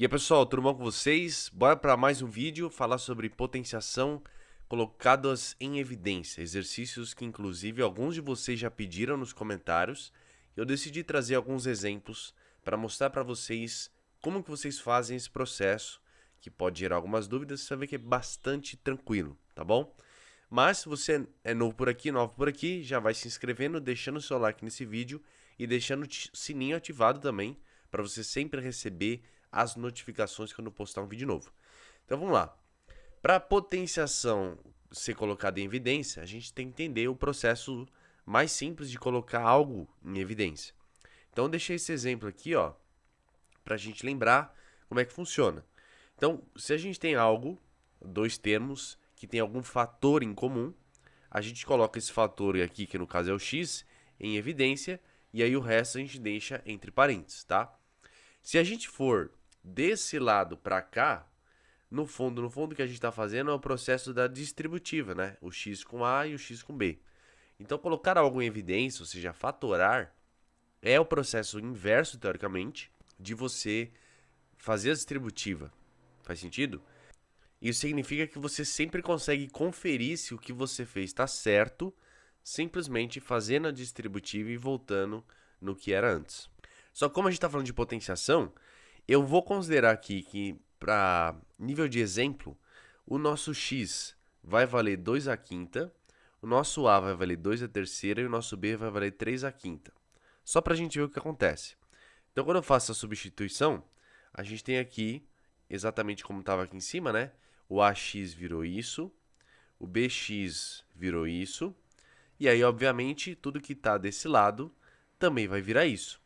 E aí, pessoal, tudo bom com vocês? Bora para mais um vídeo falar sobre potenciação colocadas em evidência, exercícios que inclusive alguns de vocês já pediram nos comentários. Eu decidi trazer alguns exemplos para mostrar para vocês como que vocês fazem esse processo, que pode gerar algumas dúvidas, você vai ver que é bastante tranquilo, tá bom? Mas se você é novo por aqui, já vai se inscrevendo, deixando o seu like nesse vídeo e deixando o sininho ativado também, para você sempre receber as notificações quando eu postar um vídeo novo. Então vamos lá. Para a potenciação ser colocada em evidência, a gente tem que entender o processo mais simples de colocar algo em evidência. Então eu deixei esse exemplo aqui, ó, para a gente lembrar como é que funciona. Então, se a gente tem algo, dois termos, que tem algum fator em comum, a gente coloca esse fator aqui, que no caso é o x, em evidência, e aí o resto a gente deixa entre parênteses, tá? Se a gente for desse lado para cá, no fundo o que a gente está fazendo é o processo da distributiva, né? O x com A e o x com B. Então, colocar algo em evidência, ou seja, fatorar, é o processo inverso, teoricamente, de você fazer a distributiva. Faz sentido? Isso significa que você sempre consegue conferir se o que você fez está certo, simplesmente fazendo a distributiva e voltando no que era antes. Só que como a gente está falando de potenciação, eu vou considerar aqui que, para nível de exemplo, o nosso x vai valer 2 a quinta, o nosso a vai valer 2 a terceira e o nosso b vai valer 3 a quinta. Só para a gente ver o que acontece. Então, quando eu faço a substituição, a gente tem aqui, exatamente como estava aqui em cima, né? O ax virou isso, o bx virou isso, e aí, obviamente, tudo que está desse lado também vai virar isso.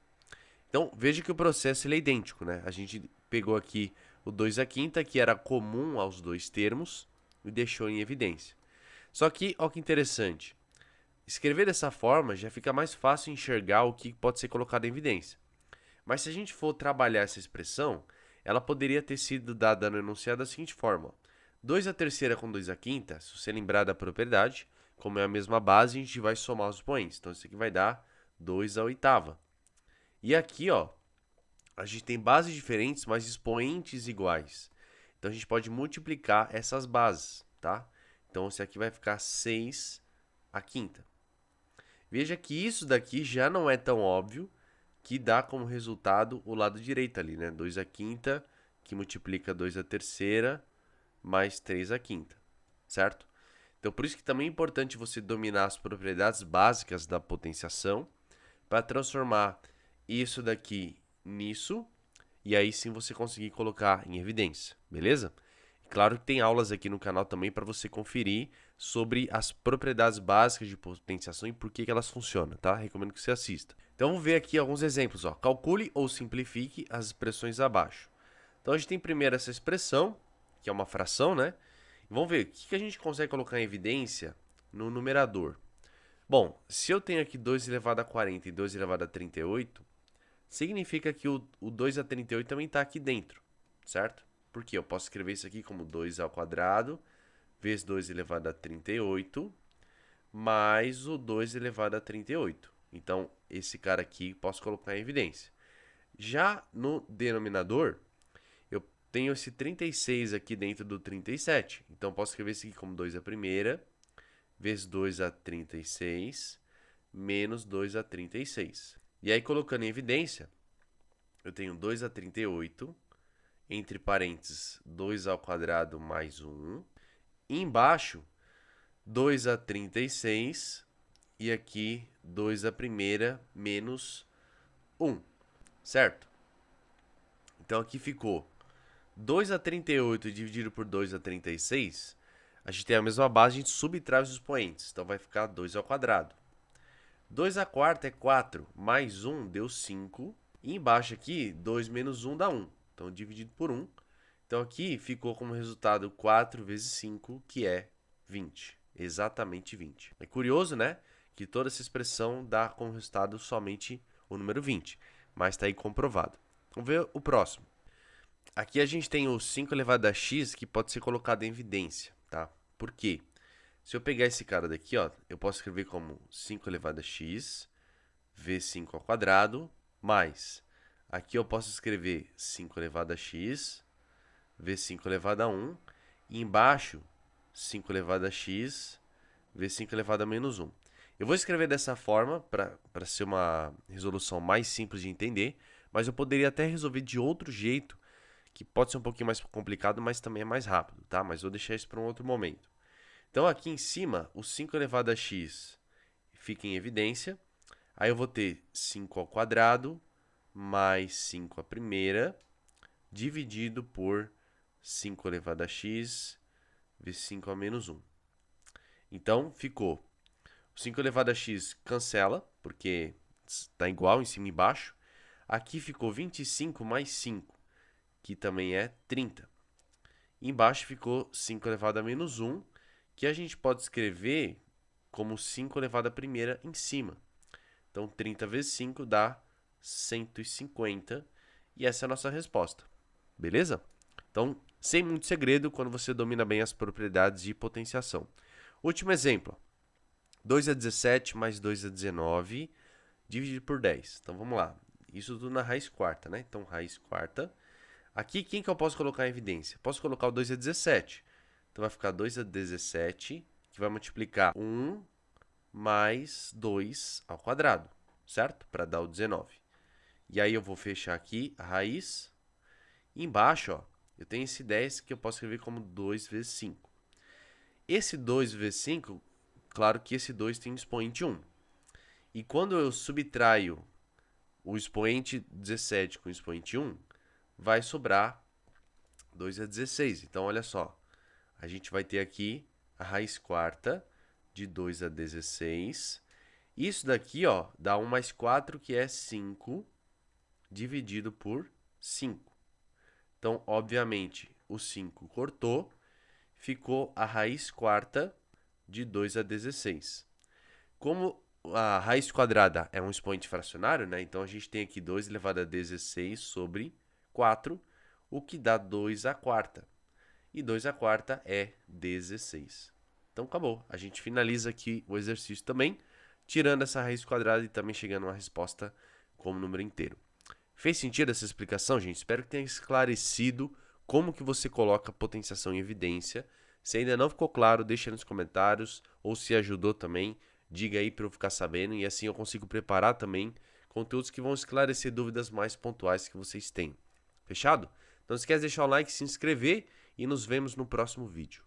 Então, veja que o processo ele é idêntico, né? A gente pegou aqui o 2 a quinta, que era comum aos dois termos, e deixou em evidência. Só que, olha que interessante, escrever dessa forma já fica mais fácil enxergar o que pode ser colocado em evidência. Mas se a gente for trabalhar essa expressão, ela poderia ter sido dada no enunciado da seguinte forma: 2 a terceira com 2 a quinta, se você lembrar da propriedade, como é a mesma base, a gente vai somar os expoentes. Então, isso aqui vai dar 2 a oitava. E aqui, ó, a gente tem bases diferentes, mas expoentes iguais. Então, a gente pode multiplicar essas bases, tá? Então, esse aqui vai ficar 6 a quinta. Veja que isso daqui já não é tão óbvio, que dá como resultado o lado direito ali, né? 2 a quinta, que multiplica 2 a terceira, mais 3 a quinta, certo? Então, por isso que também é importante você dominar as propriedades básicas da potenciação para transformar isso daqui nisso, e aí sim você conseguir colocar em evidência, beleza? Claro que tem aulas aqui no canal também para você conferir sobre as propriedades básicas de potenciação e por que elas funcionam, tá? Recomendo que você assista. Então vamos ver aqui alguns exemplos, ó. Calcule ou simplifique as expressões abaixo. Então a gente tem primeiro essa expressão, que é uma fração, né? E vamos ver o que a gente consegue colocar em evidência no numerador. Bom, se eu tenho aqui 2 elevado a 40 e 2 elevado a 38, significa que o 2 a 38 também está aqui dentro, certo? Porque eu posso escrever isso aqui como 2 ao quadrado vezes 2 elevado a 38 mais o 2 elevado a 38. Então, esse cara aqui posso colocar em evidência. Já no denominador, eu tenho esse 36 aqui dentro do 37. Então, posso escrever isso aqui como 2 a primeira vezes 2 a 36 menos 2 a 36. E aí, colocando em evidência, eu tenho 2 a 38, entre parênteses, 2 ao quadrado mais 1. E embaixo, 2 a 36 e aqui 2 a primeira menos 1, certo? Então aqui ficou 2 a 38 dividido por 2 a 36, a gente tem a mesma base, a gente subtrai os expoentes, então vai ficar 2 ao quadrado. 2 a quarta é 4, mais 1 deu 5, e embaixo aqui 2 menos 1 dá 1, então dividido por 1. Então aqui ficou como resultado 4 vezes 5, que é 20. Exatamente 20. É curioso, né? Que toda essa expressão dá como resultado somente o número 20. Mas está aí comprovado. Vamos ver o próximo. Aqui a gente tem o 5 elevado a x que pode ser colocado em evidência, tá? Por quê? Se eu pegar esse cara daqui, ó, eu posso escrever como 5 elevado a x vezes 5 ao quadrado mais Aqui eu posso escrever 5 elevado a x vezes 5 elevado a 1. E embaixo, 5 elevado a x vezes 5 elevado a menos 1. Eu vou escrever dessa forma para ser uma resolução mais simples de entender, mas eu poderia até resolver de outro jeito, que pode ser um pouquinho mais complicado, mas também é mais rápido, tá? Mas vou deixar isso para um outro momento. Então aqui em cima, o 5 elevado a x fica em evidência. Aí eu vou ter 5 ao quadrado mais 5 à primeira, dividido por 5 elevado a x vezes 5 a menos 1. Então, ficou 5 elevado a x cancela, porque está igual em cima e embaixo. Aqui ficou 25 mais 5, que também é 30. E embaixo ficou 5 elevado a menos 1, que a gente pode escrever como 5 elevado a primeira em cima. Então, 30 vezes 5 dá 150. E essa é a nossa resposta. Beleza? Então, sem muito segredo, quando você domina bem as propriedades de potenciação. Último exemplo. 2 a 17 mais 2 a 19 dividido por 10. Então, vamos lá. Isso tudo na raiz quarta, né? Então, raiz quarta. Aqui, quem que eu posso colocar em evidência? Posso colocar o 2 a 17. Então, vai ficar 2 a 17, que vai multiplicar 1 mais 2 ao quadrado, certo? Para dar o 19. E aí, eu vou fechar aqui a raiz. E embaixo, ó, eu tenho esse 10 que eu posso escrever como 2 vezes 5. Esse 2 vezes 5, claro que esse 2 tem um expoente 1. E quando eu subtraio o expoente 17 com o expoente 1, vai sobrar 2 a 16. Então, olha só, a gente vai ter aqui a raiz quarta de 2 a 16. Isso daqui, ó, dá 1 mais 4, que é 5, dividido por 5. Então, obviamente, o 5 cortou, ficou a raiz quarta de 2 a 16. Como a raiz quadrada é um expoente fracionário, né? Então, a gente tem aqui 2 elevado a 16 sobre 4, o que dá 2 à quarta. E 2 à quarta é 16. Então, acabou. A gente finaliza aqui o exercício também, tirando essa raiz quadrada e também chegando a uma resposta como número inteiro. Fez sentido essa explicação, gente? Espero que tenha esclarecido como que você coloca potenciação em evidência. Se ainda não ficou claro, deixa nos comentários, ou se ajudou também, diga aí para eu ficar sabendo, e assim eu consigo preparar também conteúdos que vão esclarecer dúvidas mais pontuais que vocês têm. Fechado? Não esquece de deixar o like, se inscrever e nos vemos no próximo vídeo.